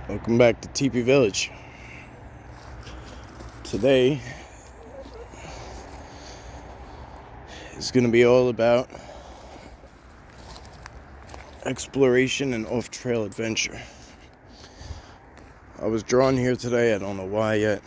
Welcome back to Teepee Village. Today is going to be all about exploration and off-trail adventure. I was drawn here today, I don't know why yet.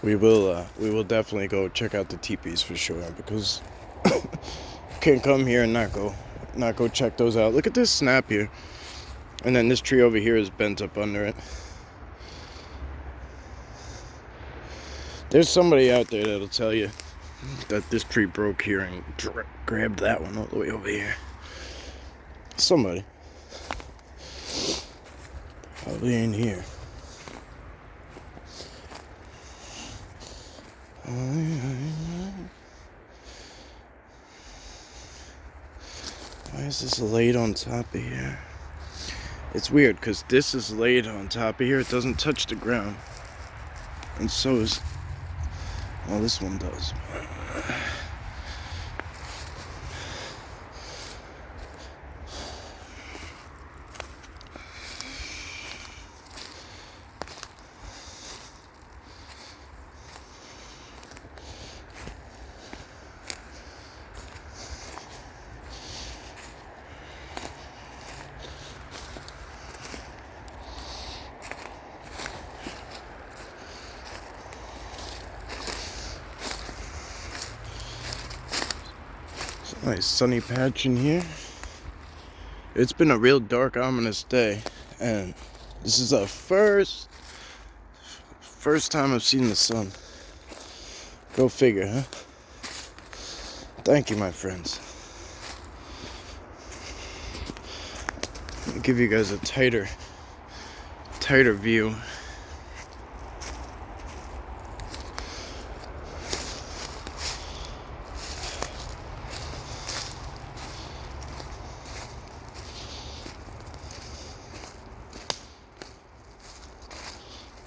We will definitely go check out the teepees for sure, because can't come here and not go check those out. Look at this snap here, and then this tree over here is bent up under it. There's somebody out there that'll tell you that this tree broke here and grabbed that one all the way over here. Somebody. Probably in here. Why is this laid on top of here? It's weird because this is laid on top of here. It doesn't touch the ground. And so is... well, this one does. Nice sunny patch in here. It's been a real dark, ominous day, and this is the first time I've seen the sun. Go figure, huh? Thank you, my friends. I'll give you guys a tighter view.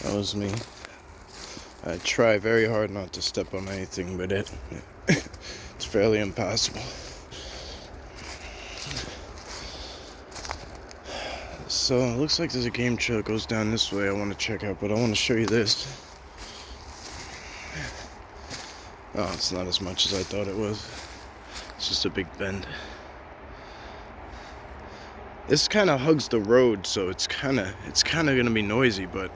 That was me. I try very hard not to step on anything, but it's fairly impossible. So it looks like there's a game trail that goes down this way I want to check out, but I want to show you this. Oh, it's not as much as I thought it was. It's just a big bend. This kind of hugs the road, so it's kind of gonna be noisy, but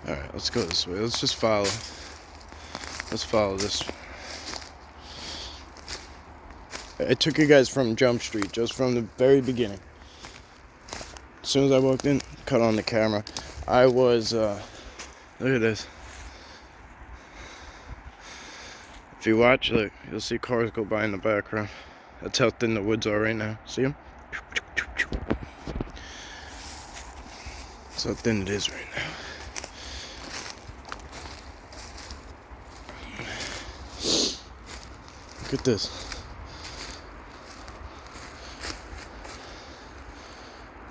alright, let's go this way. Let's just follow. Let's follow this. I took you guys from Jump Street, just from the very beginning. As soon as I walked in, cut on the camera. I was, look at this. If you watch, look, you'll see cars go by in the background. That's how thin the woods are right now. See them? That's how thin it is right now. Look at this.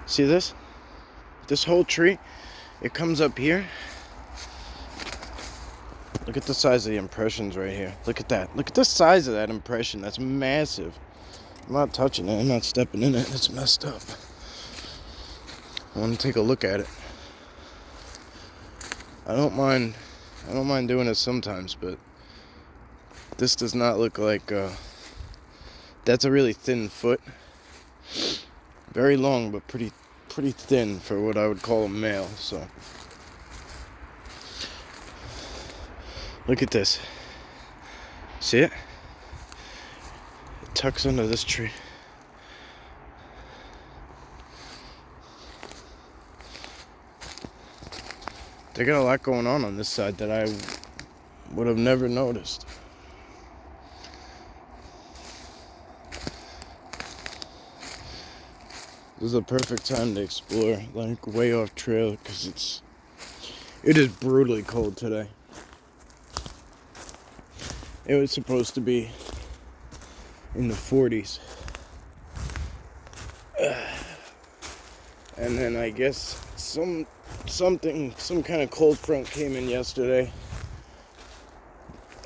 See this? This whole tree, it comes up here. Look at the size of the impressions right here. Look at that. Look at the size of that impression. That's massive. I'm not touching it. I'm not stepping in it. It's messed up. I want to take a look at it. I don't mind doing it sometimes, but this does not look like, that's a really thin foot. Very long, but pretty thin for what I would call a male, so. Look at this. See it? It tucks under this tree. They got a lot going on this side that I would have never noticed. This is a perfect time to explore, like way off trail, because it is brutally cold today. It was supposed to be in the 40s. And then I guess some kind of cold front came in yesterday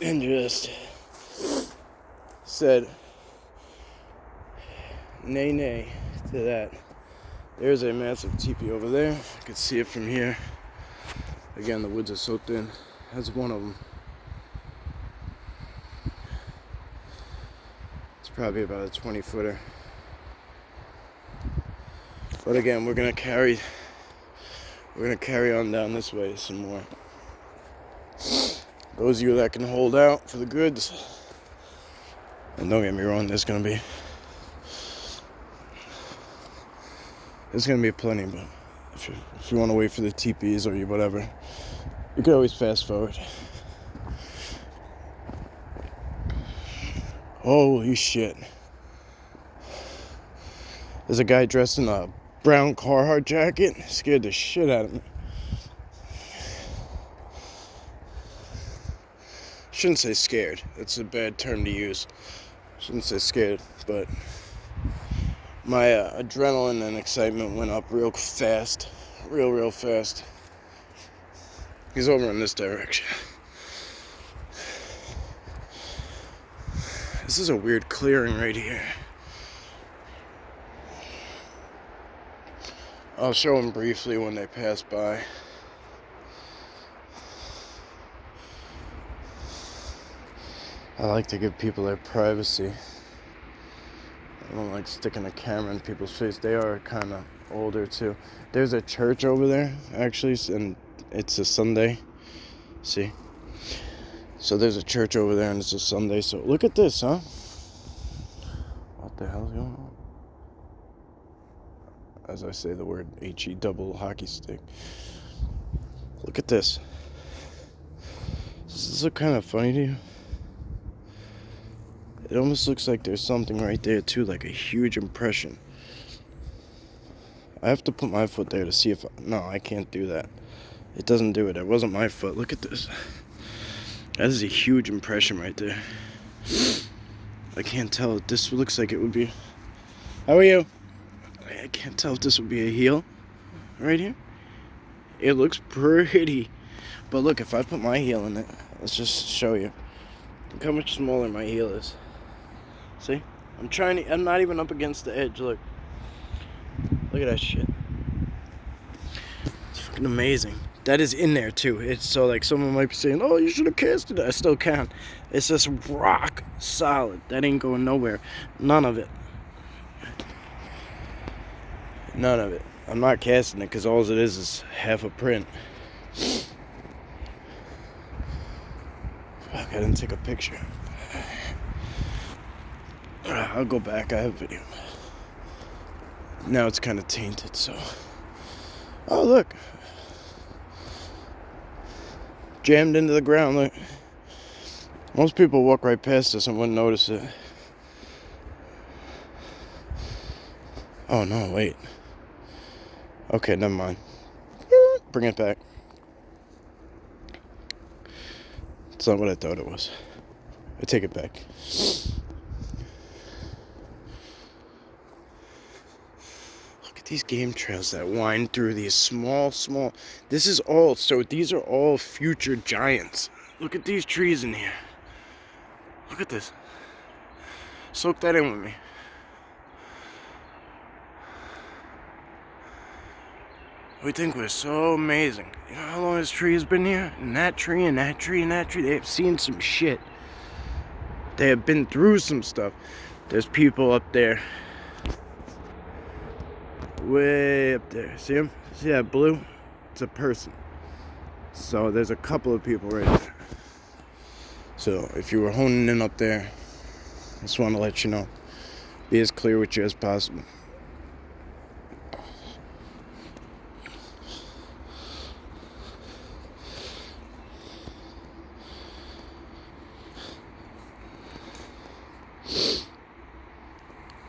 and just said nay to that. There's a massive teepee over there. You can see it from here. Again, the woods are so thin. That's one of them. It's probably about a 20-footer. But again, we're gonna carry on down this way some more. Those of you that can hold out for the goods. And don't get me wrong, there's gonna be plenty, but if you want to wait for the teepees or whatever, you can always fast forward. Holy shit. There's a guy dressed in a brown Carhartt jacket. Scared the shit out of me. Shouldn't say scared. That's a bad term to use. Shouldn't say scared, but my adrenaline and excitement went up real fast. Real fast. He's over in this direction. This is a weird clearing right here. I'll show them briefly when they pass by. I like to give people their privacy. I don't like sticking a camera in people's face. They are kind of older too. There's a church over there, actually, and it's a Sunday. See? So there's a church over there, and it's a Sunday. So look at this, huh? What the hell's going on? As I say the word HE double hockey stick. Look at this. Does this look kind of funny to you? It almost looks like there's something right there too, like a huge impression. I have to put my foot there to see if... No, I can't do that. It doesn't do it. It wasn't my foot. Look at this. That is a huge impression right there. I can't tell. This looks like it would be... How are you? I can't tell if this would be a heel right here. It looks pretty. But look, if I put my heel in it, let's just show you. Look how much smaller my heel is. See? I'm not even up against the edge. Look at that shit. It's fucking amazing. That is in there too. It's so, like, someone might be saying, oh, you should have casted it. I still can. It's just rock solid. That ain't going nowhere. None of it. None of it. I'm not casting it because all it is half a print. Fuck, I didn't take a picture. I'll go back. I have video. Now it's kind of tainted, so... Oh, look. Jammed into the ground, look. Most people walk right past us and wouldn't notice it. Oh, no, wait. Okay, never mind. Bring it back. It's not what I thought it was. I take it back. Look at these game trails that wind through these small... These are all future giants. Look at these trees in here. Look at this. Soak that in with me. We think we're so amazing. You know how long this tree has been here? And that tree, and that tree, and that tree. They have seen some shit. They have been through some stuff. There's people up there. Way up there. See them? See that blue? It's a person. So there's a couple of people right there. So if you were honing in up there, I just want to let you know. Be as clear with you as possible.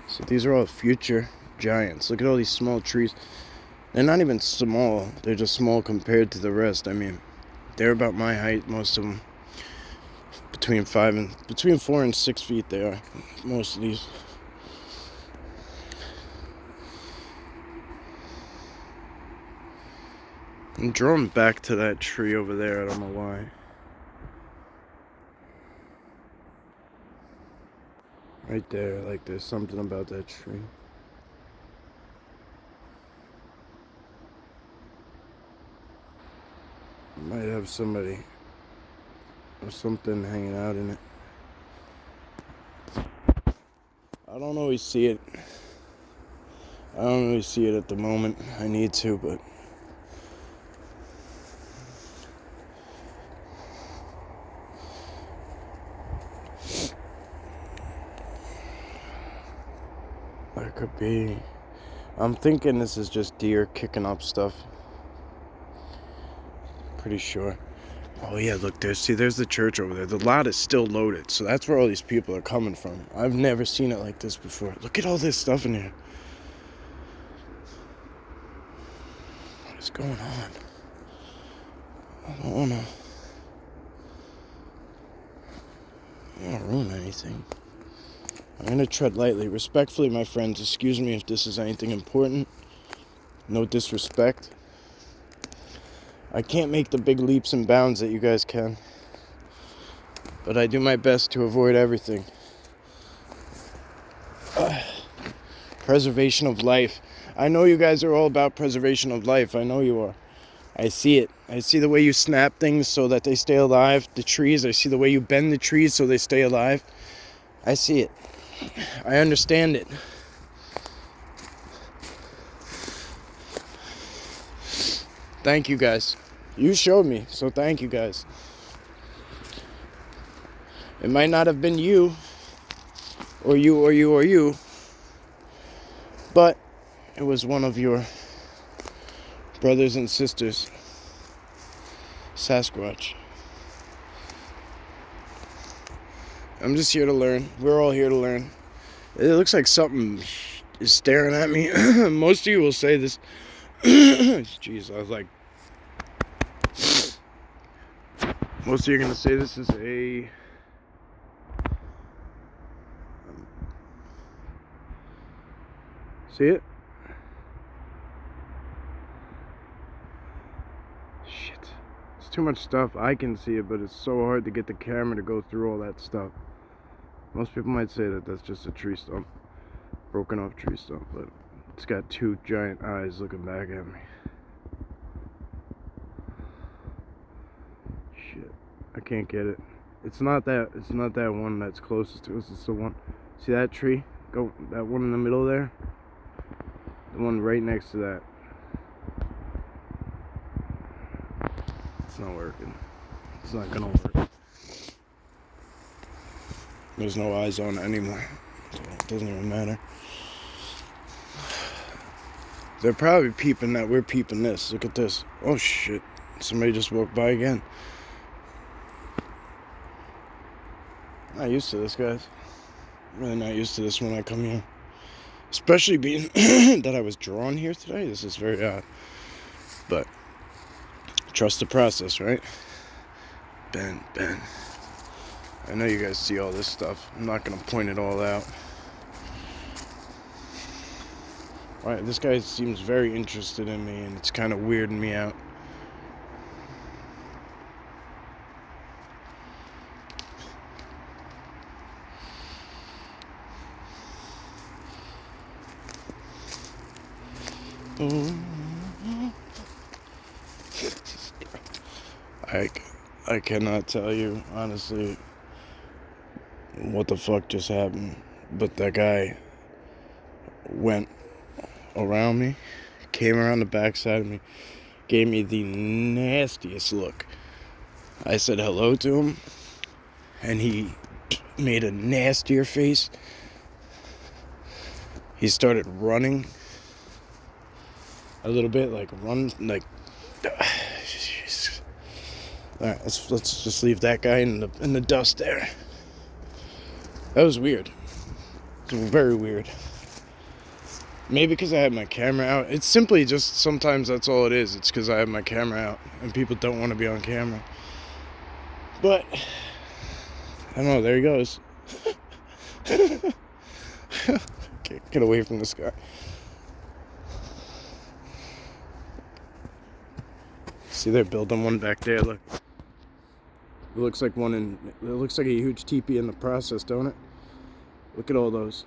So these are all future giants. Look at all these small trees. They're not even small. They're just small compared to the rest. I mean, they're about my height, most of them. Between 4 and 6 feet they are, most of these. I'm drawn back to that tree over there. I don't know why. Right there, like there's something about that tree. Might have somebody or something hanging out in it. I don't always see it. I don't really see it at the moment. I need to, but that could be. I'm thinking this is just deer kicking up stuff. Pretty sure. Oh yeah, look, there's the church over there. The lot is still loaded, so that's where all these people are coming from. I've never seen it like this before. Look at all this stuff in here. What is going on? I don't wanna ruin anything. I'm gonna tread lightly. Respectfully, my friends, excuse me if this is anything important. No disrespect. I can't make the big leaps and bounds that you guys can, but I do my best to avoid everything. Preservation of life. I know you guys are all about preservation of life. I know you are. I see it. I see the way you snap things so that they stay alive. The trees, I see the way you bend the trees so they stay alive. I see it. I understand it. Thank you guys. You showed me, so thank you guys. It might not have been you, or you, but it was one of your brothers and sisters, Sasquatch. I'm just here to learn. We're all here to learn. It looks like something is staring at me. Most of you will say this. Jeez, I was like... Most of you are going to say this is a... See it? Shit. It's too much stuff. I can see it, but it's so hard to get the camera to go through all that stuff. Most people might say that that's just a tree stump. Broken off tree stump, but it's got two giant eyes looking back at me. Shit. I can't get it. It's not that one that's closest to us. It's the one. See that tree? Go that one in the middle there? The one right next to that. It's not working. It's not gonna work. There's no eyes on it anymore. So it doesn't even matter. They're probably peeping that we're peeping this. Look at this. Oh shit. Somebody just walked by again. Not used to this, guys. Really not used to this when I come here. Especially being that I was drawn here today. This is very odd. But trust the process, right? Ben. I know you guys see all this stuff. I'm not going to point it all out. Alright, this guy seems very interested in me, and it's kind of weirding me out. I cannot tell you, honestly, what the fuck just happened. But that guy went around me, came around the backside of me, gave me the nastiest look. I said hello to him, and he made a nastier face. He started running a little bit, like Alright, let's just leave that guy in the dust there. That was weird. It was very weird. Maybe because I have my camera out. It's simply just sometimes that's all it is. It's because I have my camera out and people don't want to be on camera. But I don't know. There he goes. Get away from this guy. See, they're building one back there. Look. It looks like it looks like a huge teepee in the process, don't it? Look at all those.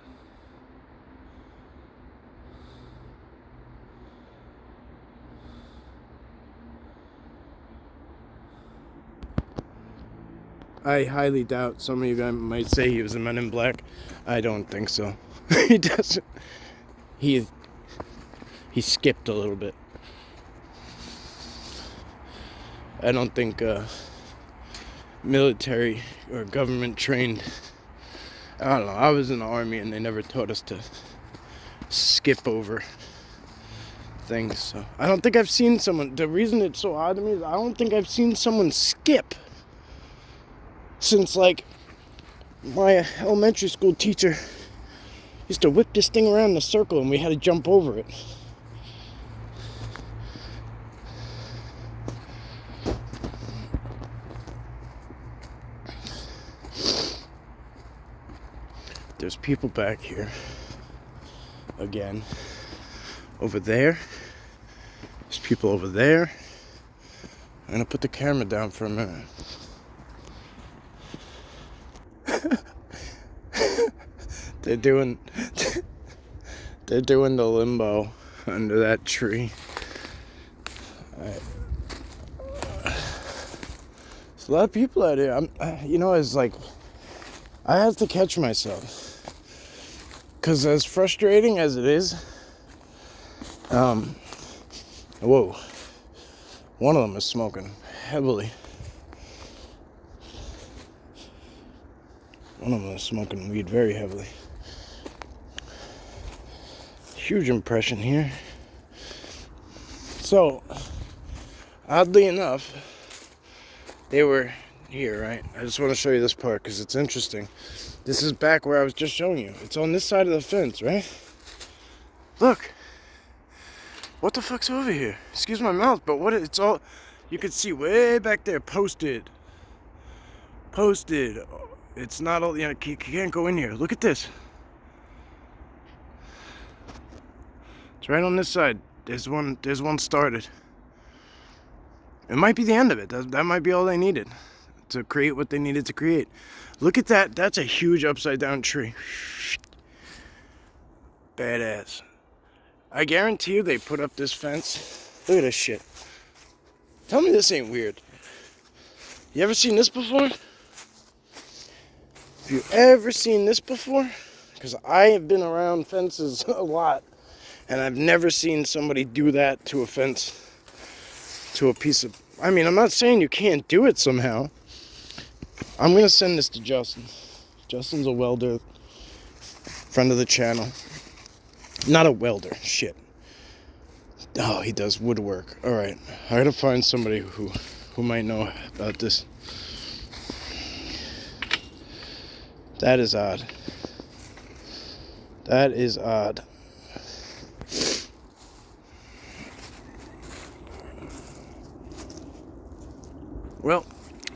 I highly doubt some of you guys might say he was a Men in Black. I don't think so. He doesn't. He skipped a little bit. I don't think military or government trained. I don't know. I was in the army and they never taught us to skip over things. So I don't think I've seen someone. The reason it's so odd to me is I don't think I've seen someone skip since, like, my elementary school teacher used to whip this thing around in a circle and we had to jump over it. There's people back here. Again. Over there. There's people over there. I'm gonna put the camera down for a minute. They're doing the limbo under that tree. There's a lot of people out here. It's like I have to catch myself. Because as frustrating as it is, whoa, one of them is smoking heavily. One of them is smoking weed very heavily. Huge impression here. So, oddly enough, they were here, right? I just want to show you this part because it's interesting. This is back where I was just showing you. It's on this side of the fence, right? Look. What the fuck's over here? Excuse my mouth, but it's all... You can see way back there, posted. It's not all... You can't go in here. Look at this. It's right on this side. There's one started. It might be the end of it. That might be all they needed to create what they needed to create. Look at that. That's a huge upside down tree. Badass. I guarantee you they put up this fence. Look at this shit. Tell me this ain't weird. You ever seen this before? Have you ever seen this before? Because I have been around fences a lot. And I've never seen somebody do that to a fence. To a piece of... I mean, I'm not saying you can't do it somehow. I'm going to send this to Justin. Justin's a welder. Friend of the channel. Not a welder. Shit. Oh, he does woodwork. Alright. I gotta find somebody who might know about this. That is odd. That is odd. Well,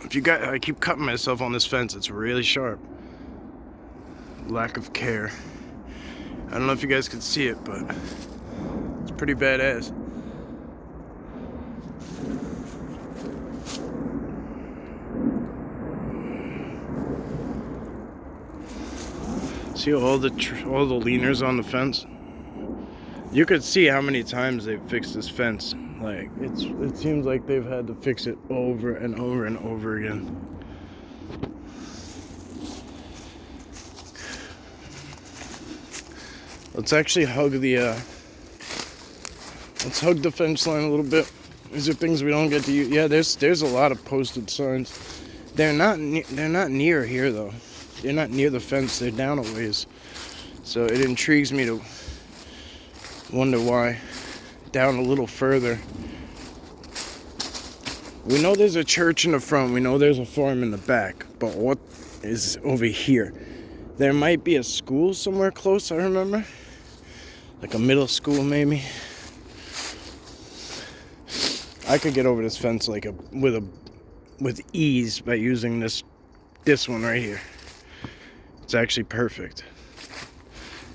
I keep cutting myself on this fence. It's really sharp. Lack of care. I don't know if you guys can see it, but it's pretty badass. See all the leaners on the fence? You could see how many times they've fixed this fence. Like, it seems like they've had to fix it over and over and over again. Let's actually hug the fence line a little bit. These are things we don't get to use. Yeah, there's a lot of posted signs. They're not near here though. They're not near the fence. They're down a ways. So it intrigues me to wonder why. Down a little further. We know there's a church in the front. We know there's a farm in the back. But what is over here? There might be a school somewhere close, I remember. like a middle school maybe. I could get over this fence like with ease by using this one right here. It's actually perfect.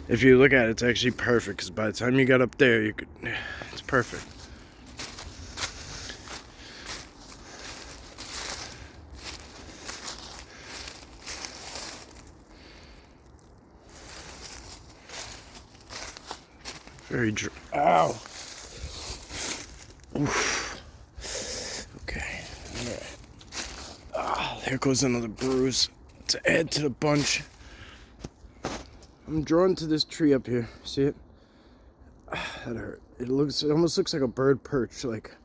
If you look at it, it's actually perfect, because by the time you got up there, it's perfect. Very ow. Oof. Okay. Alright. Ah, there goes another bruise to add to the bunch. I'm drawn to this tree up here. See it? Ah, that hurt. It almost looks like a bird perch. Like,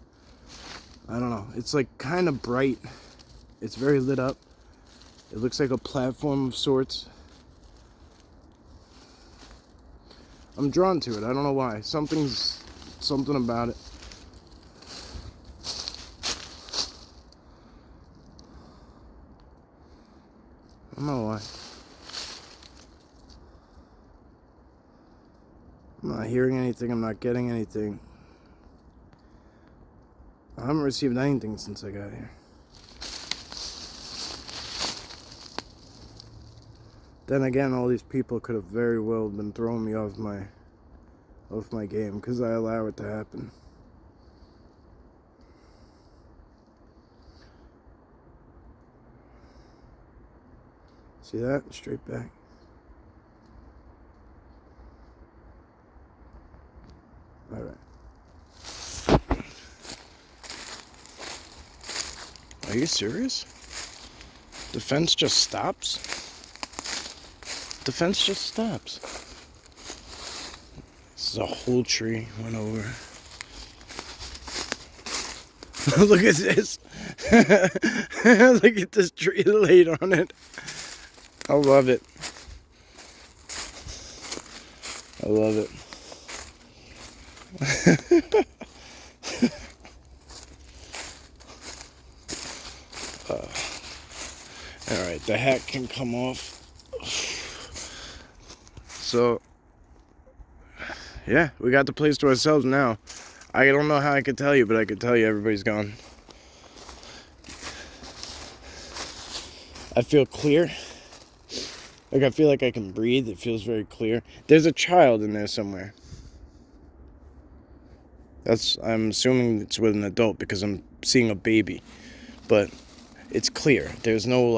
I don't know. It's like kind of bright. It's very lit up. It looks like a platform of sorts. I'm drawn to it. I don't know why. Something about it. I don't know why. I'm not hearing anything. I'm not getting anything. I haven't received anything since I got here. Then again, all these people could have very well been throwing me off my game, because I allow it to happen. See that? Straight back. Alright. Are you serious? The fence just stops? The fence just stops. This is a whole tree went over. Look at this. Look at this tree laid on it. I love it. I love it. Alright, the hat can come off. So, yeah, we got the place to ourselves now. I don't know how I could tell you, but I could tell you everybody's gone. I feel clear. Like, I feel like I can breathe. It feels very clear. There's a child in there somewhere. I'm assuming it's with an adult, because I'm seeing a baby. But it's clear. There's no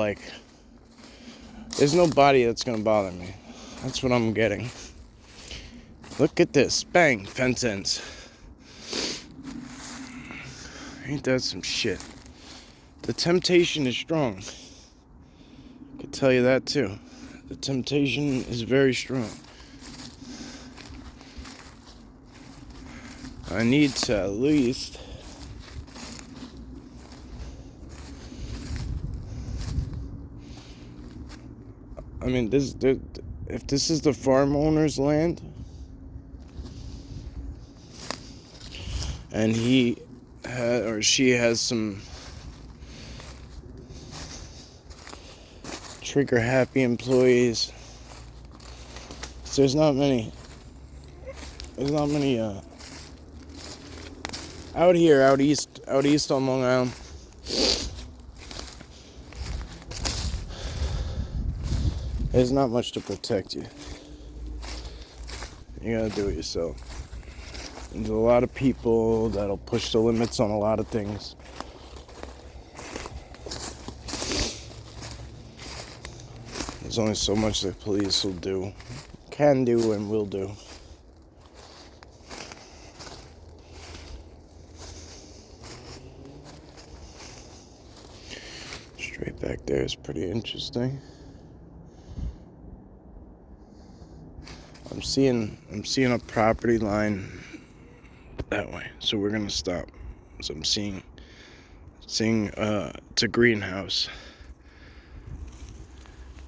body that's gonna bother me. That's what I'm getting. Look at this. Bang. Fence ends. Ain't that some shit? The temptation is strong. I can tell you that too. The temptation is very strong. I need to at least if this is the farm owner's land and he or she has some trigger happy employees, there's not many out east on Long Island. There's not much to protect you. You gotta do it yourself. There's a lot of people that'll push the limits on a lot of things. There's only so much the police can do, and will do. Straight back there is pretty interesting. I'm seeing a property line that way, so we're gonna stop. So I'm seeing it's a greenhouse.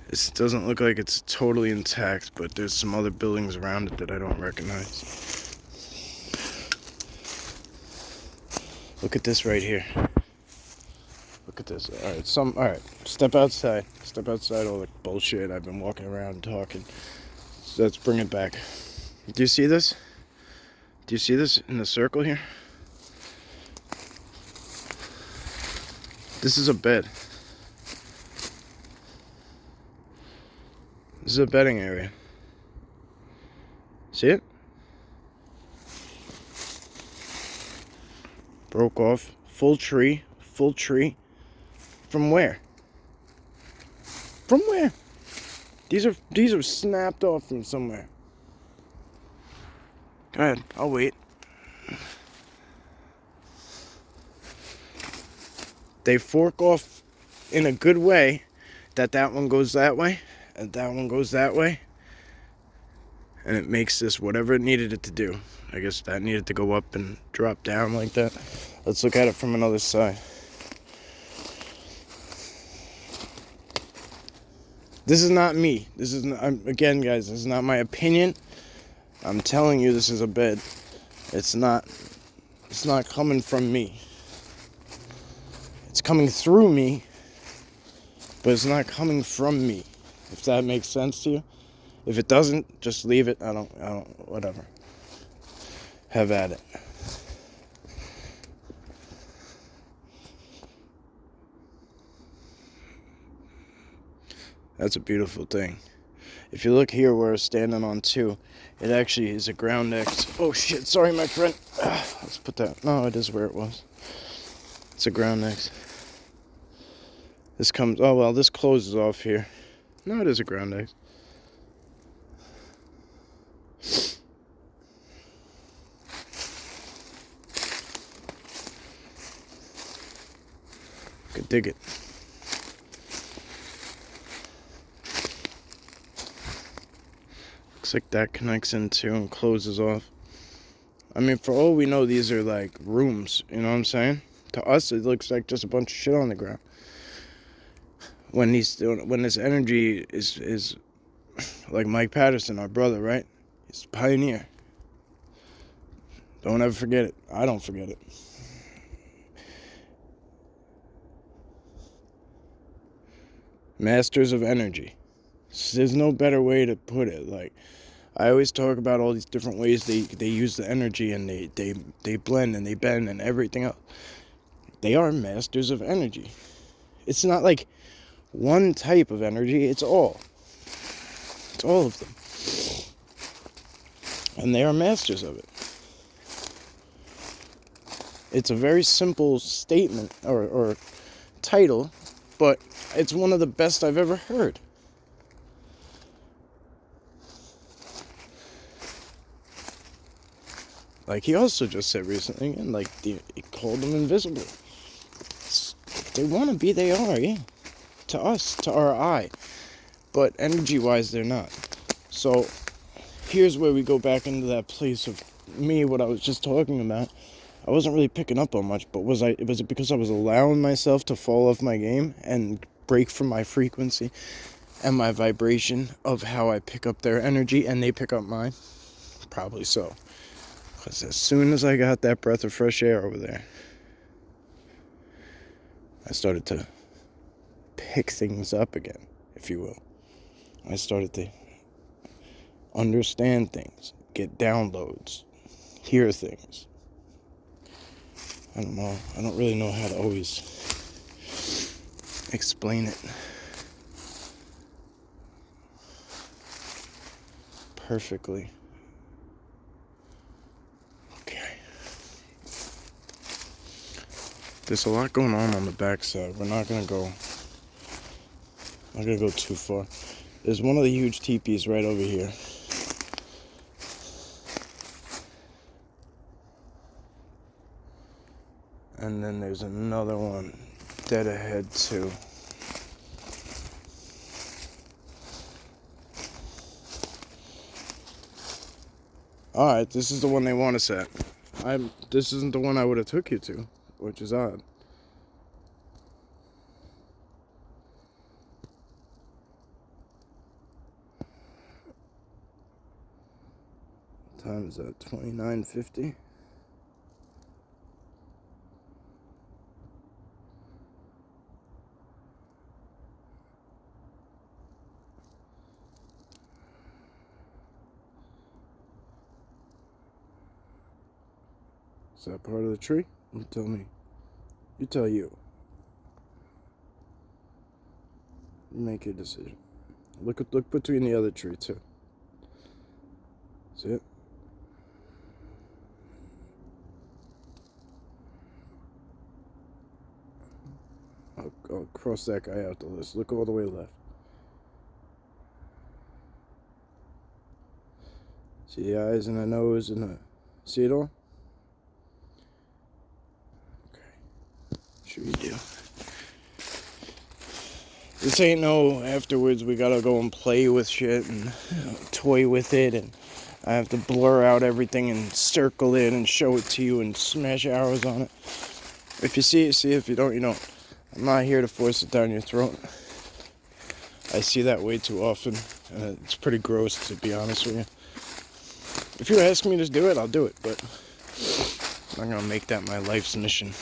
It doesn't look like it's totally intact, but there's some other buildings around it that I don't recognize. Look at this right here. Look at this. Alright, step outside. Step outside all the bullshit I've been walking around talking. So let's bring it back. Do you see this? Do you see this in the circle here? This is a bed. This is a bedding area. See it? Broke off. Full tree. Full tree. From where? From where? These are snapped off from somewhere. Go ahead, I'll wait. They fork off in a good way that one goes that way and that one goes that way. And it makes this whatever it needed it to do. I guess that needed to go up and drop down like that. Let's look at it from another side. This is not me. This is not, again, guys, this is not my opinion. I'm telling you, this is a bed. It's not coming from me. It's coming through me, but it's not coming from me. If that makes sense to you. If it doesn't, just leave it. I don't, whatever. Have at it. That's a beautiful thing. If you look here where we're standing on two, it actually is a ground X. Oh shit, sorry my friend. Let's put that, no, it is where it was. It's a ground X. This comes, oh well, this closes off here. No, it is a ground X. Could dig it. Looks like that connects into and closes off. I mean, for all we know, these are like rooms, you know what I'm saying? To us, it looks like just a bunch of shit on the ground. When this energy is like Mike Patterson, our brother, right? He's a pioneer. Don't ever forget it. I don't forget it. Masters of energy. There's no better way to put it. Like, I always talk about all these different ways they use the energy, and they blend and they bend and everything else. They are masters of energy. It's not like one type of energy, it's all. It's all of them. And they are masters of it. It's a very simple statement or title, but it's one of the best I've ever heard. Like he also just said recently, and like he called them invisible. They want to be, they are, yeah. To us, to our eye. But energy-wise, they're not. So here's where we go back into that place of me, what I was just talking about. I wasn't really picking up on much, but was it because I was allowing myself to fall off my game and break from my frequency and my vibration of how I pick up their energy and they pick up mine? Probably so. Because as soon as I got that breath of fresh air over there, I started to pick things up again, if you will. I started to understand things, get downloads, hear things. I don't know. I don't really know how to always explain it perfectly. Okay. There's a lot going on the backside. We're not gonna go too far. There's one of the huge teepees right over here. And then there's another one dead ahead too. Alright, this is the one they want us at. This isn't the one I would have took you to, which is odd. What time is that? 29:50. Is that part of the tree? You tell me. You tell you. You make your decision. Look between the other tree too. See it? I'll cross that guy out the list. Look all the way left. See the eyes and the nose and the... See it all? Okay. Should we do? This ain't no afterwards we gotta go and play with shit and toy with it, and I have to blur out everything and circle it and show it to you and smash arrows on it. If you see it, see it. If you don't, you don't. I'm not here to force it down your throat. I see that way too often, and it's pretty gross, to be honest with you. If you ask me to do it, I'll do it, but I'm not gonna make that my life's mission.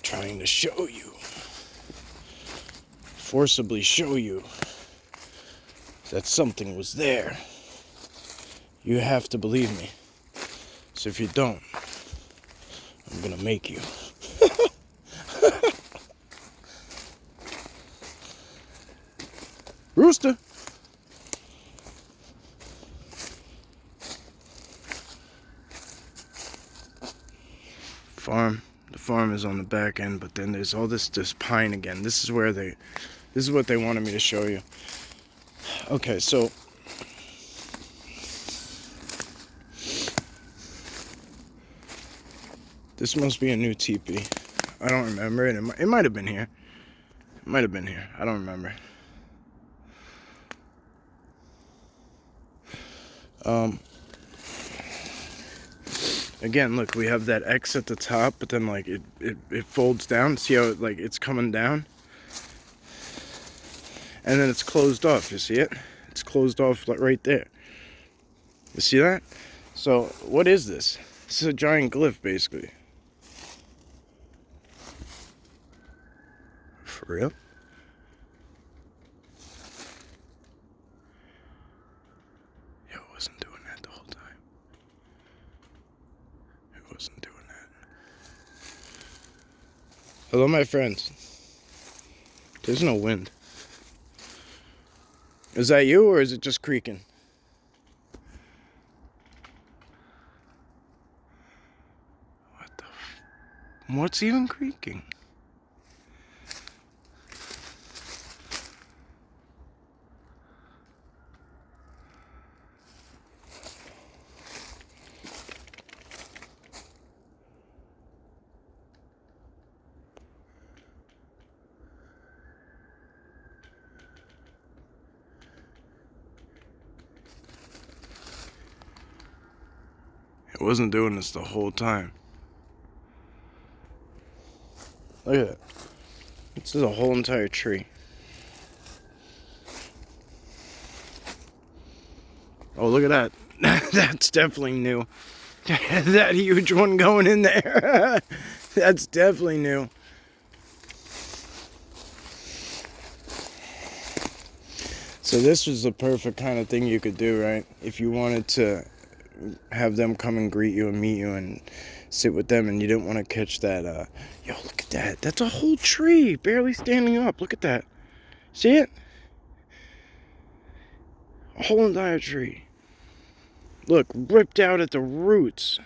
Trying to show you, forcibly show you that something was there. You have to believe me. So if you don't, I'm gonna make you. Rooster! The farm is on the back end, but then there's all this pine again. This is what they wanted me to show you. Okay, so this must be a new teepee. I don't remember it. It might have been here. It might have been here. I don't remember. Again, look, we have that X at the top, but then like it folds down. See how it's coming down? And then it's closed off. You see it? It's closed off right there. You see that? So what is this? This is a giant glyph, basically. For real? Yo, it wasn't doing that the whole time. It wasn't doing that. Hello, my friends. There's no wind. Is that you, or is it just creaking? What the what's even creaking? It wasn't doing this the whole time. Look at that. This is a whole entire tree. Oh, look at that. That's definitely new. That huge one going in there. That's definitely new. So this was the perfect kind of thing you could do, right? If you wanted to have them come and greet you and meet you and sit with them, and you didn't want to catch that, yo, look at that. That's a whole tree barely standing up. Look at that. See it? A whole entire tree. Look, ripped out at the roots.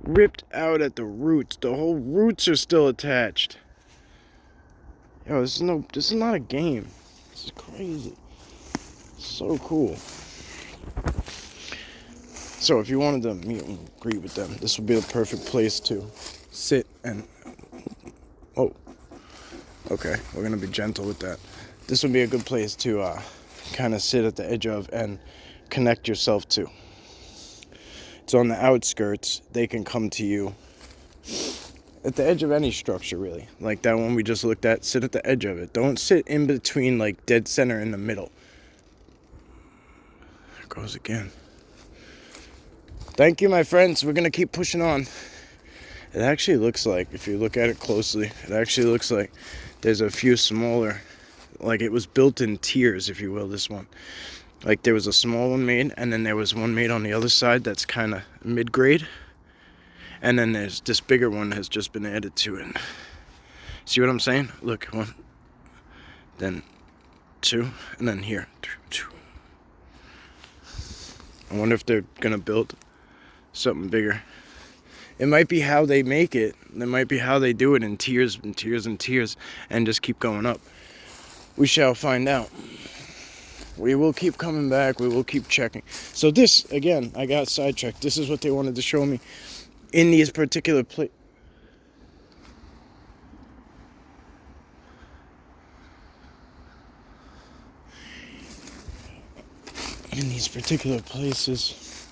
Ripped out at the roots. The whole roots are still attached. Yo, this is not a game. This is crazy. So cool. So if you wanted to meet and greet with them, this would be the perfect place to sit and... Oh, okay, we're going to be gentle with that. This would be a good place to kind of sit at the edge of and connect yourself to. It's on the outskirts. They can come to you at the edge of any structure, really. Like that one we just looked at, sit at the edge of it. Don't sit in between, like dead center in the middle. There it goes again. Thank you, my friends. We're going to keep pushing on. It actually looks like, if you look at it closely, it actually looks like there's a few smaller, like it was built in tiers, if you will, this one. Like there was a small one made, and then there was one made on the other side that's kind of mid-grade, and then there's this bigger one has just been added to it. See what I'm saying? Look, one, then two, and then here, two. I wonder if they're gonna build something bigger. It might be how they make it. It might be how they do it in tiers and tiers and tiers, and just keep going up. We shall find out. We will keep coming back. We will keep checking. So this, again, I got sidetracked. This is what they wanted to show me in these particular places. In these particular places,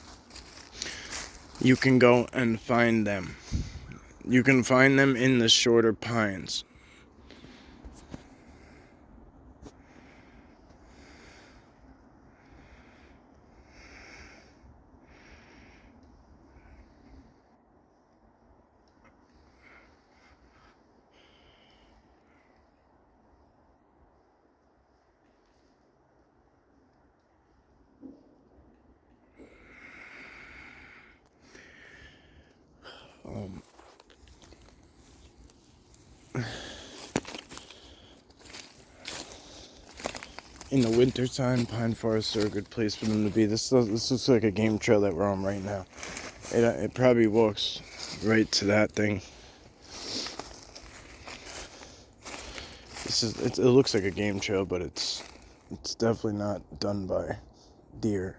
you can go and find them. You can find them in the shorter pines. In the wintertime, pine forests are a good place for them to be. This looks like a game trail that we're on right now. It probably walks right to that thing. It looks like a game trail, but it's definitely not done by deer.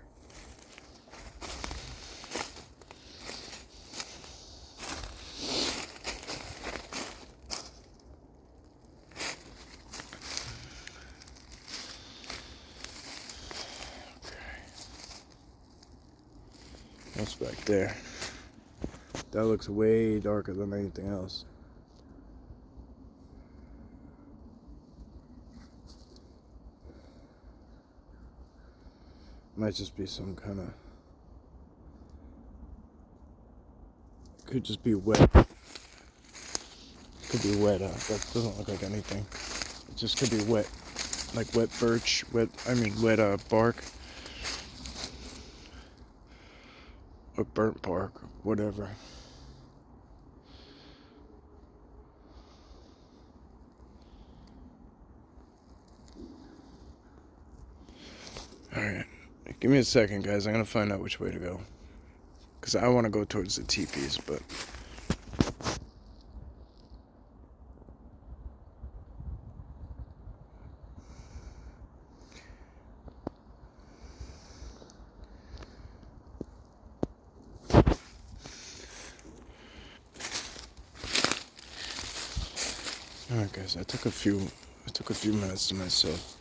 What's back there? That looks way darker than anything else. Might just be some kind of... Could just be wet. Could be wet. That doesn't look like anything. It just could be wet. Like wet birch. Wet bark. Or burnt bark. Whatever. Alright. Give me a second, guys. I'm gonna find out which way to go. Because I want to go towards the teepees, but... Alright, guys. I took a few minutes to myself.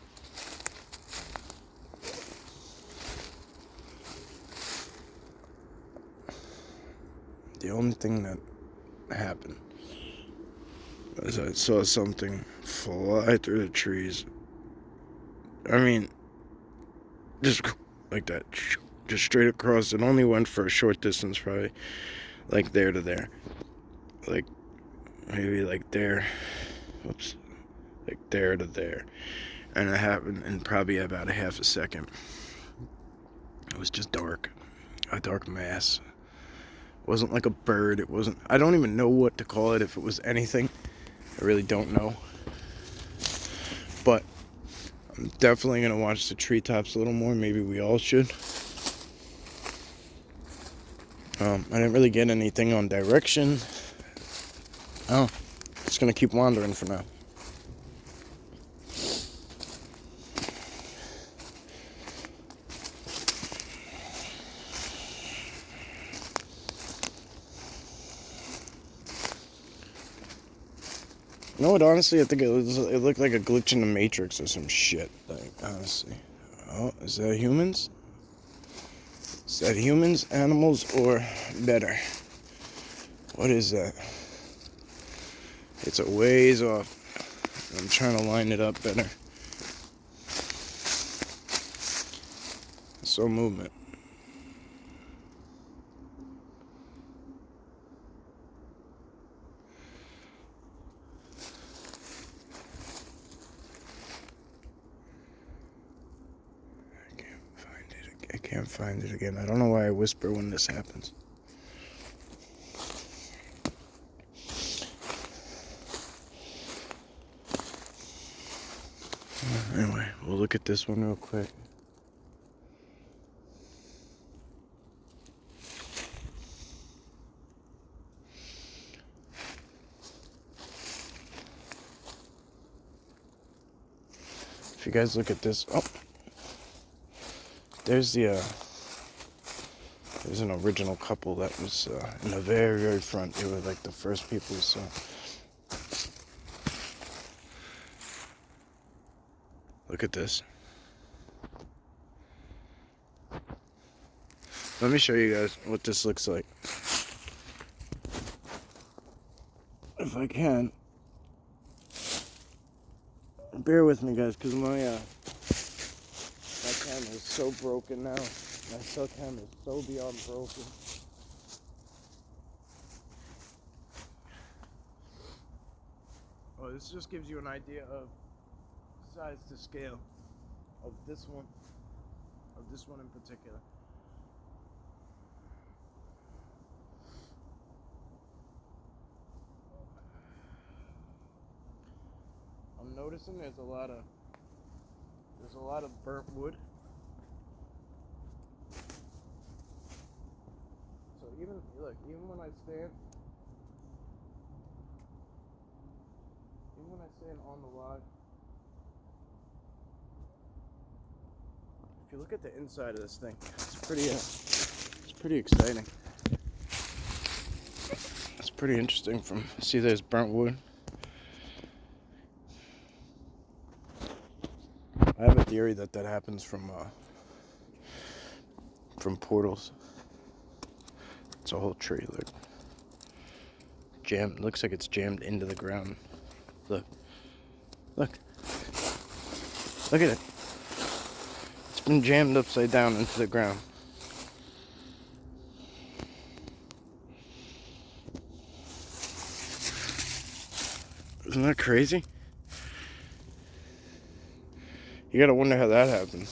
The only thing that happened was I saw something fly through the trees. I mean, just like that, just straight across. It only went for a short distance, probably like there to there, like maybe like there, whoops, like there to there, and it happened in probably about a half a second. It was just dark, a dark mass. It wasn't like a bird. It wasn't. I don't even know what to call it. If it was anything, I really don't know. But I'm definitely gonna watch the treetops a little more. Maybe we all should. I didn't really get anything on direction. Oh, just gonna keep wandering for now. You know what, honestly, I think it looked like a glitch in the Matrix or some shit. Like, honestly. Oh, is that humans? Is that humans, animals, or better? What is that? It's a ways off. I'm trying to line it up better. So movement. I can't find can't find it again. I don't know why I whisper when this happens. Anyway, we'll look at this one real quick. If you guys look at this, oh, there's an original couple that was in the very, very front. They were like the first people we saw. Look at this. Let me show you guys what this looks like. If I can. Bear with me, guys, because my camera is so broken now. My cell camera is so beyond broken. Well, this just gives you an idea of size to scale of this one in particular. I'm noticing there's a lot of burnt wood. So even when I stand on the log, if you look at the inside of this thing, it's pretty exciting. It's pretty interesting. See, there's burnt wood. I have a theory that happens from portals. It's a whole tree, look. Jammed. Looks like it's jammed into the ground. Look. Look at it. It's been jammed upside down into the ground. Isn't that crazy? You gotta wonder how that happened.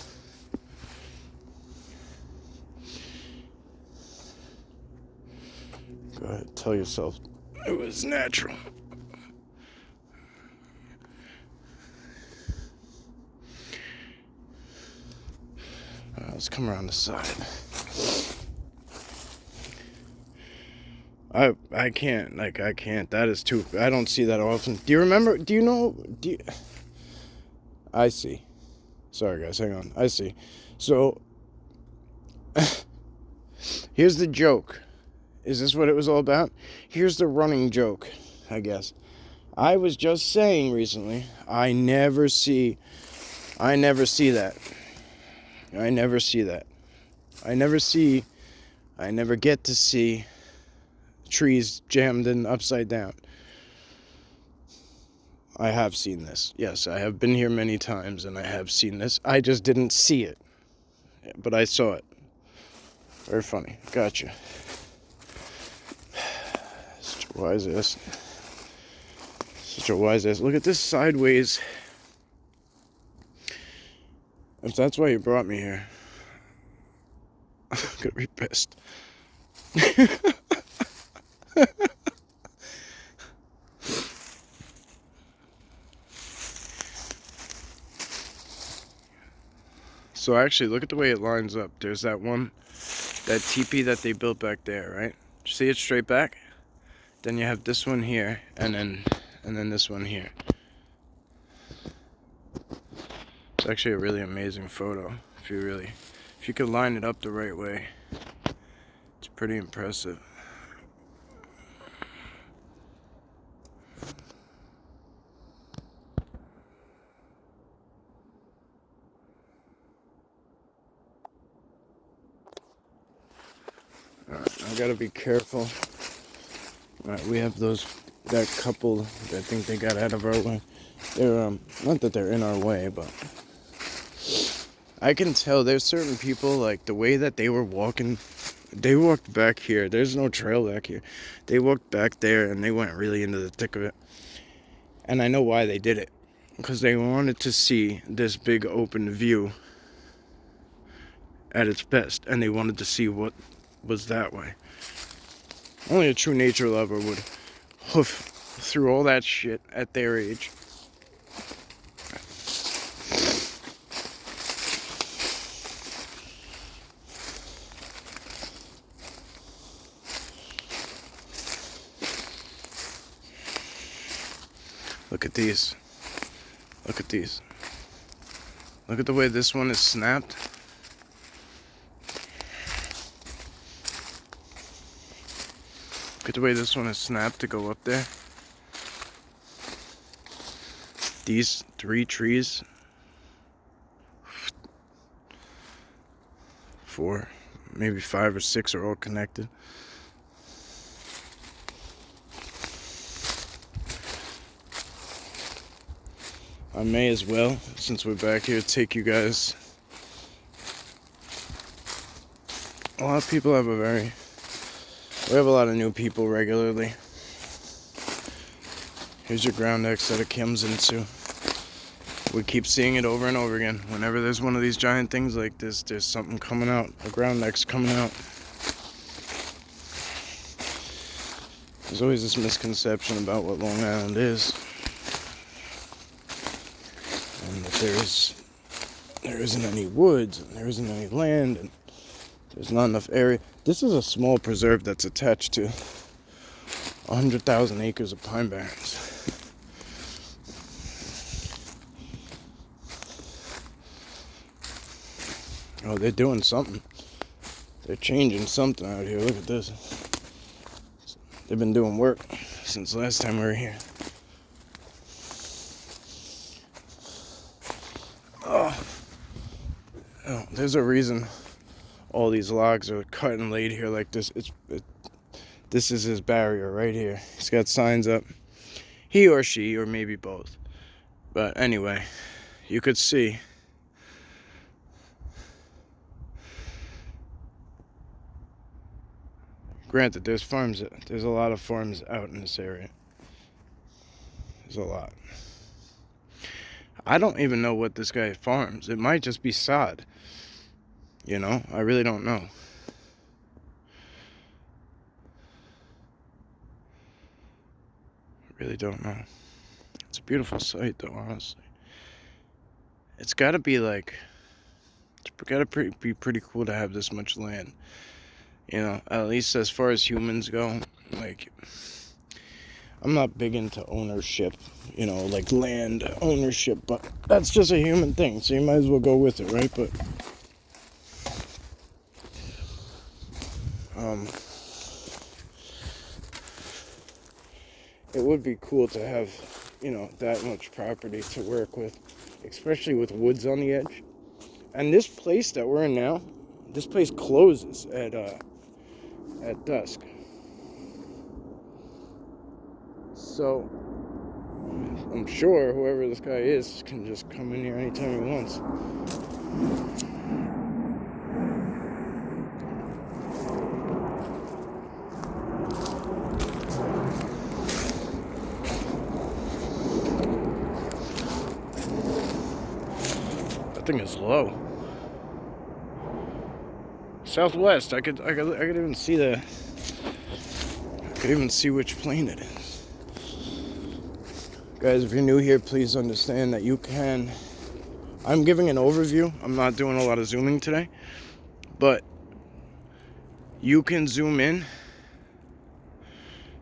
Go ahead, tell yourself it was natural. Let's come around the side. I can't. That is too. I don't see that often. Do you remember? I see. Sorry, guys. Hang on. I see. So, here's the joke. Is this what it was all about? Here's the running joke, I guess. I was just saying recently, I never see that. I never get to see trees jammed in upside down. I have seen this. Yes, I have been here many times and I have seen this. I just didn't see it. But I saw it. Very funny. Gotcha. Such a wise ass. Look at this sideways. If that's why you brought me here, I'm gonna be pissed. So actually, look at the way it lines up. There's that teepee that they built back there, right? See it straight back? Then you have this one here, and then this one here. It's actually a really amazing photo. If you could line it up the right way, it's pretty impressive. Alright, I gotta be careful. Alright, we have that couple. I think they got out of our way. They're not that they're in our way, but I can tell there's certain people, like the way that they were walking. They walked back here. There's no trail back here. They walked back there and they went really into the thick of it. And I know why they did it. Because they wanted to see this big open view. at its best, and they wanted to see what was that way. Only a true nature lover would hoof through all that shit at their age. Look at these. Look at these. Look at the way this one is snapped. Look at the way this one is snapped to go up there. These 3 trees. 4, maybe 5 or 6 are all connected. I may as well, since we're back here, take you guys. A lot of people have we have a lot of new people regularly. Here's your ground X that it comes into. We keep seeing it over and over again. Whenever there's one of these giant things like this, there's something coming out. A ground X coming out. There's always this misconception about what Long Island is. And that there isn't any woods, and there isn't any land, and there's not enough area. This is a small preserve that's attached to 100,000 acres of pine barrens. Oh, they're doing something. They're changing something out here. Look at this. They've been doing work since last time we were here. Oh, there's a reason all these logs are cut and laid here like this. This is his barrier right here. He's got signs up. He or she, or maybe both. But anyway, you could see. Granted, there's a lot of farms out in this area. There's a lot. I don't even know what this guy farms. It might just be sod. You know, I really don't know. I really don't know. It's a beautiful sight, though, honestly. It's got to be like, be pretty cool to have this much land. You know, at least as far as humans go. Like, I'm not big into ownership, you know, like land ownership, but that's just a human thing, so you might as well go with it, right? But it would be cool to have, you know, that much property to work with, especially with woods on the edge. And this place that we're in now, this place closes at dusk. So I'm sure whoever this guy is can just come in here anytime he wants. That thing is low. Southwest. I could even see I could even see which plane it is. Guys, if you're new here, please understand that you can. I'm giving an overview. I'm not doing a lot of zooming today, but you can zoom in.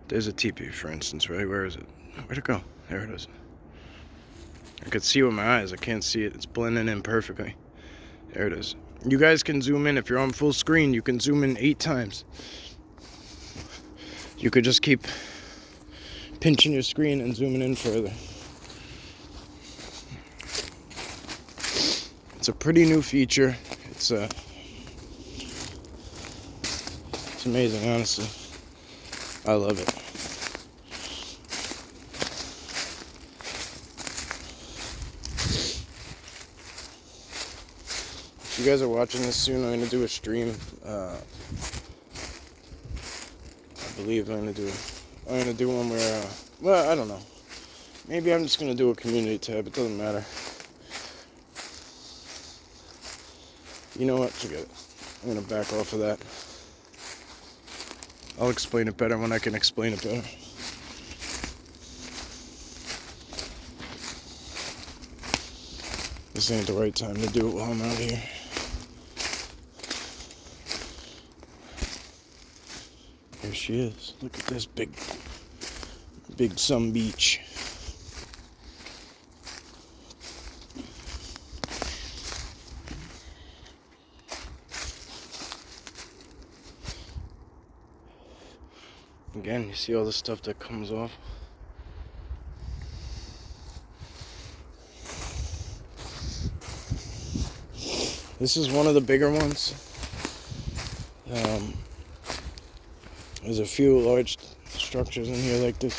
There's a teepee, for instance, right? Where is it? Where'd it go? There it is. I could see with my eyes. I can't see it. It's blending in perfectly. There it is. You guys can zoom in. If you're on full screen, you can zoom in 8 times. You could just keep pinching your screen and zooming in further. It's a pretty new feature. It's amazing, honestly. I love it. If you guys are watching this soon, I'm going to do a stream. I believe I'm going to do one where, well, I don't know. Maybe I'm just going to do a community tab. It doesn't matter. You know what? Forget it. I'm gonna back off of that. I'll explain it better when I can explain it better. This ain't the right time to do it while I'm out here. Here she is. Look at this big sun beach. Again, you see all the stuff that comes off. This is one of the bigger ones. There's a few large structures in here like this.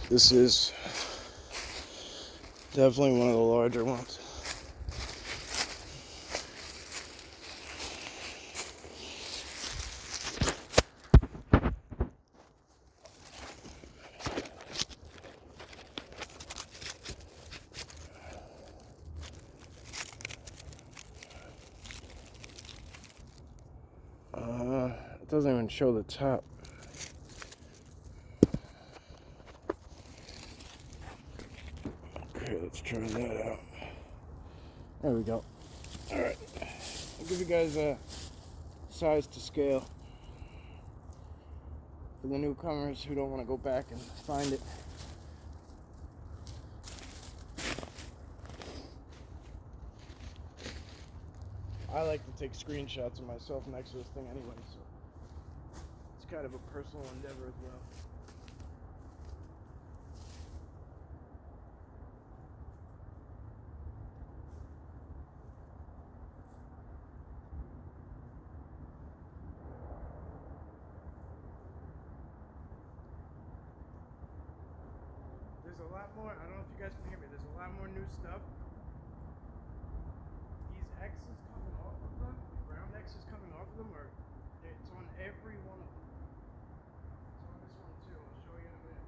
This is definitely one of the larger ones. It doesn't even show the top. Okay, let's try that out. There we go. Alright. I'll give you guys a size to scale for the newcomers who don't want to go back and find it. I like to take screenshots of myself next to this thing anyway, so it's kind of a personal endeavor as well. There's a lot more, I don't know if you guys can hear me, there's a lot more new stuff. These X's coming off of them, the ground X's coming off of them, it's on every one of them. It's on this one too, I'll show you in a minute.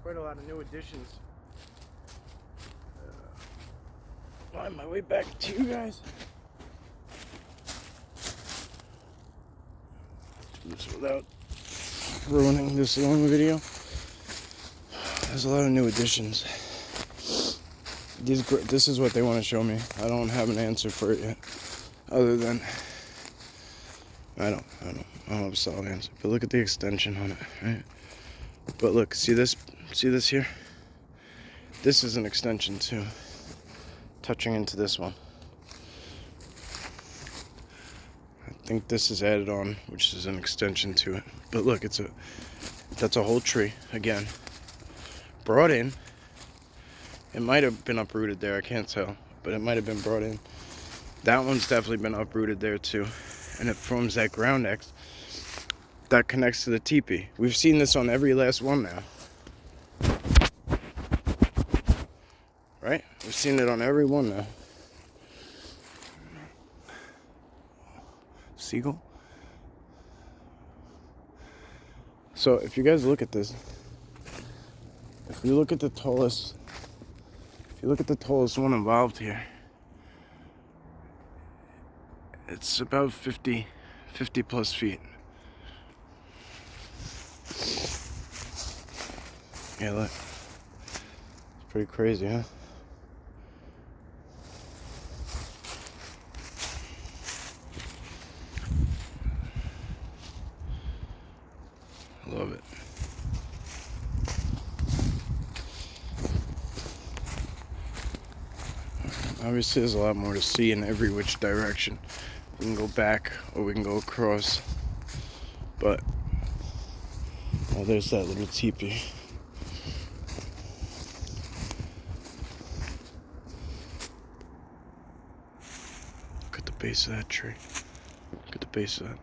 Quite a lot of new additions. Find my way back to you guys. Do this without ruining this long video. There's a lot of new additions. This is what they want to show me. I don't have an answer for it yet, other than I don't have a solid answer. But look at the extension on it, right? But look, see this here? This is an extension too, touching into this one. I think this is added on, which is an extension to it. But look, that's a whole tree, again, brought in. It might have been uprooted there, I can't tell, but it might have been brought in. That one's definitely been uprooted there too, and it forms that ground X that connects to the teepee. We've seen this on every last one now. Right? We've seen it on every one now. Seagull? So if you guys look at this, if you look at the tallest one involved here, it's about 50 plus feet. Yeah, look. It's pretty crazy, huh? Love it. Obviously, there's a lot more to see in every which direction. We can go back or we can go across. But, oh, there's that little teepee. Look at the base of that tree. Look at the base of that.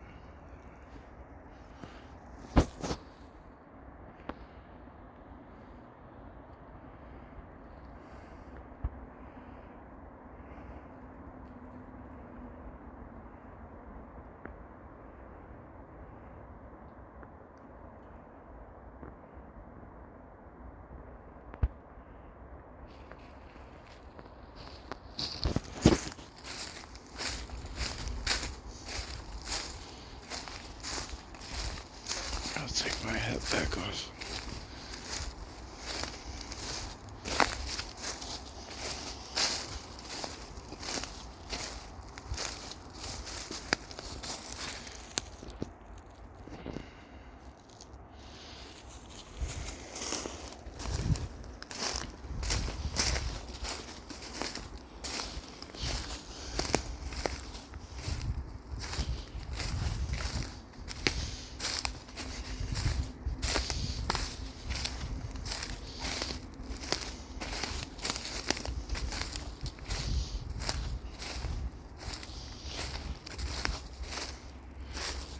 I'll take my hat back off.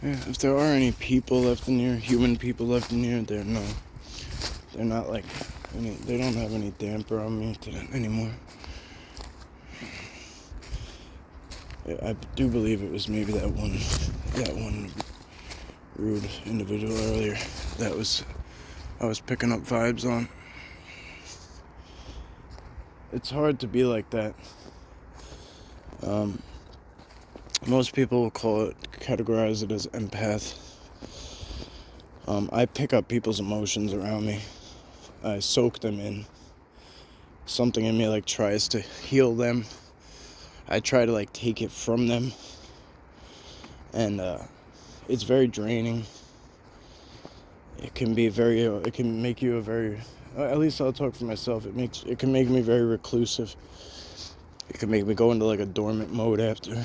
Yeah, if there are any people left in here, human people left in here, they're not like they don't have any damper on me anymore. I do believe it was maybe that one rude individual earlier that I was picking up vibes on. It's hard to be like that. Most people will categorize it as empath. I pick up people's emotions around me. I soak them in. Something in me like tries to heal them. I try to like take it from them. And it's very draining. It can make you a very, at least I'll talk for myself. It can make me very reclusive. It can make me go into like a dormant mode after.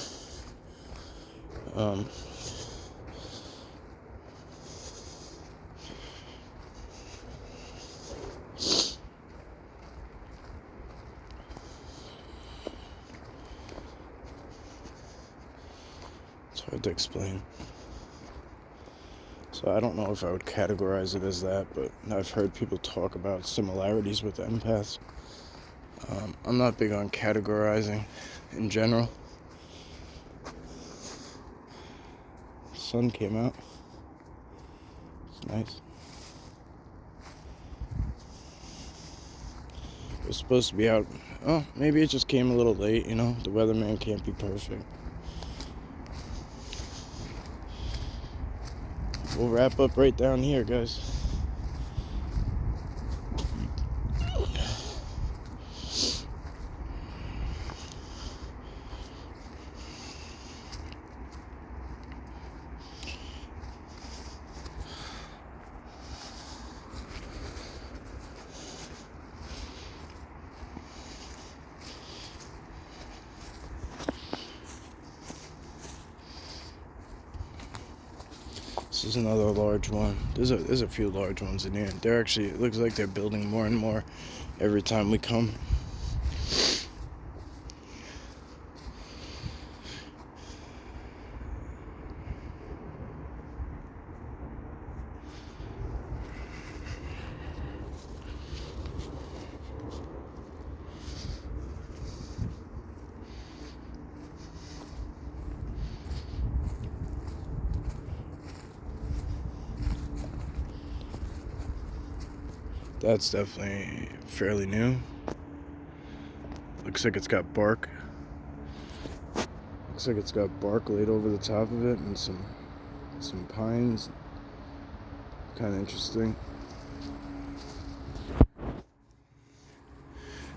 It's hard to explain. So I don't know if I would categorize it as that, but I've heard people talk about similarities with empaths. I'm not big on categorizing in general. The sun came out. It's nice. It was supposed to be out. Oh, maybe it just came a little late, you know? The weatherman can't be perfect. We'll wrap up right down here, guys. This is another large one. There's a few large ones in here. It looks like they're building more and more every time we come. That's definitely fairly new. Looks like it's got bark. Looks like it's got bark laid over the top of it and some pines. Kind of interesting.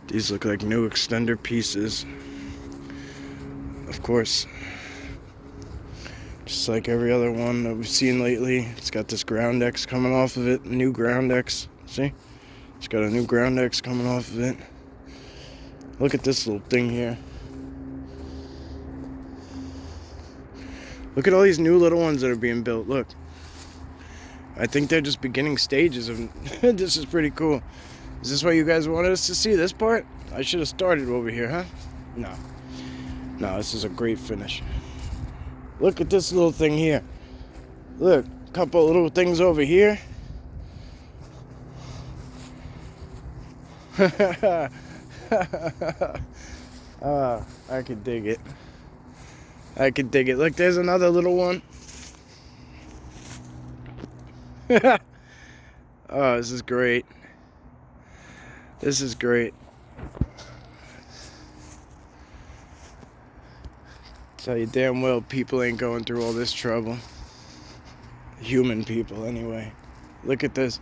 These look like new extender pieces. Of course, just like every other one that we've seen lately, it's got this ground X coming off of it. New ground X. See? It's got a new ground X coming off of it. Look at this little thing here. Look at all these new little ones that are being built. Look. I think they're just beginning stages of this is pretty cool. Is this what you guys wanted us to see, this part? I should have started over here, huh? No. No, this is a great finish. Look at this little thing here. Look, a couple little things over here. I could dig it. I could dig it. Look, there's another little one. Oh, this is great. This is great. Tell you damn well people ain't going through all this trouble. Human people, anyway. Look at this.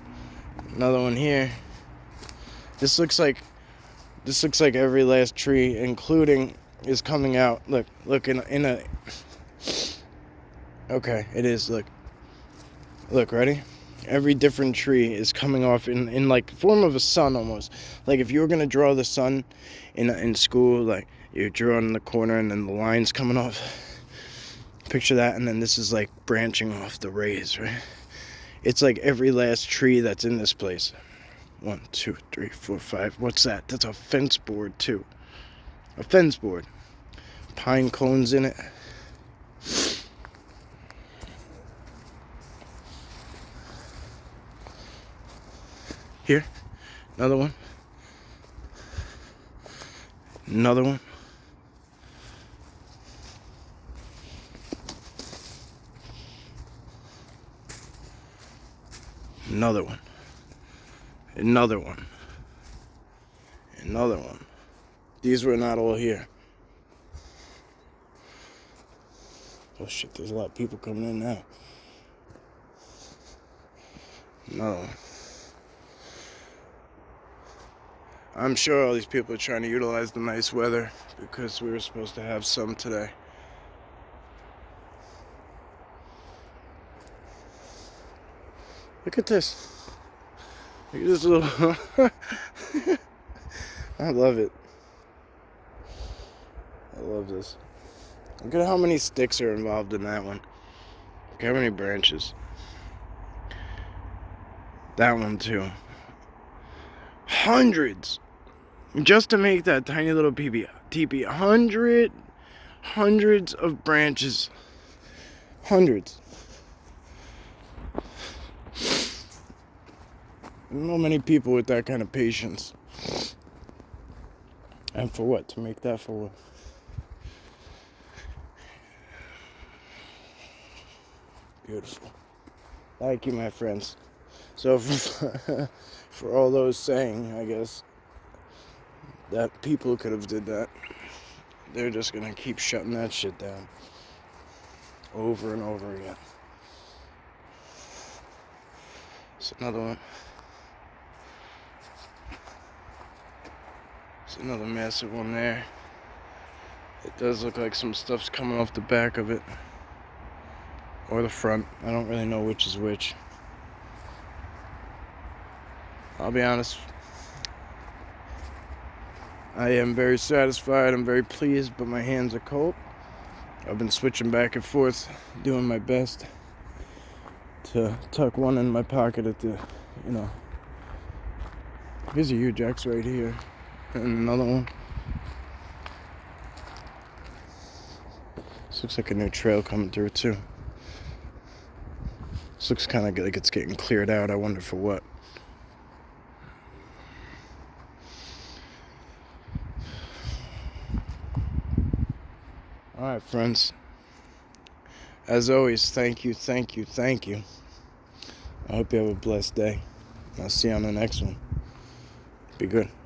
Another one here. This looks like every last tree, including, is coming out. Look in a. Okay, it is. Look, ready? Every different tree is coming off in like form of a sun almost. Like if you were gonna draw the sun in school, like you're drawing the corner and then the line's coming off. Picture that, and then this is like branching off the rays, right? It's like every last tree that's in this place. 1, 2, 3, 4, 5. What's that? That's a fence board too. A fence board. Pine cones in it. Here, another one. Another one. Another one. Another one. Another one. These were not all here. Oh shit, there's a lot of people coming in now. Another one. I'm sure all these people are trying to utilize the nice weather because we were supposed to have some today. Look at this. Look at this little... I love it. I love this. Look at how many sticks are involved in that one. Look how many branches. That one too. Hundreds just to make that tiny little teepee. Hundreds of branches. Hundreds. I don't know many people with that kind of patience. And for what? To make that for what? Beautiful. Thank you, my friends. So for all those saying, I guess, that people could have did that, they're just gonna keep shutting that shit down over and over again. It's another one. It's another massive one there. It does look like some stuff's coming off the back of it. Or the front. I don't really know which is which. I'll be honest. I am very satisfied. I'm very pleased, but my hands are cold. I've been switching back and forth, doing my best to tuck one in my pocket at the, Here's a huge X right here. And another one. This looks like a new trail coming through too. This looks kind of like it's getting cleared out. I wonder for what. Alright, friends. As always, thank you. I hope you have a blessed day. I'll see you on the next one. Be good.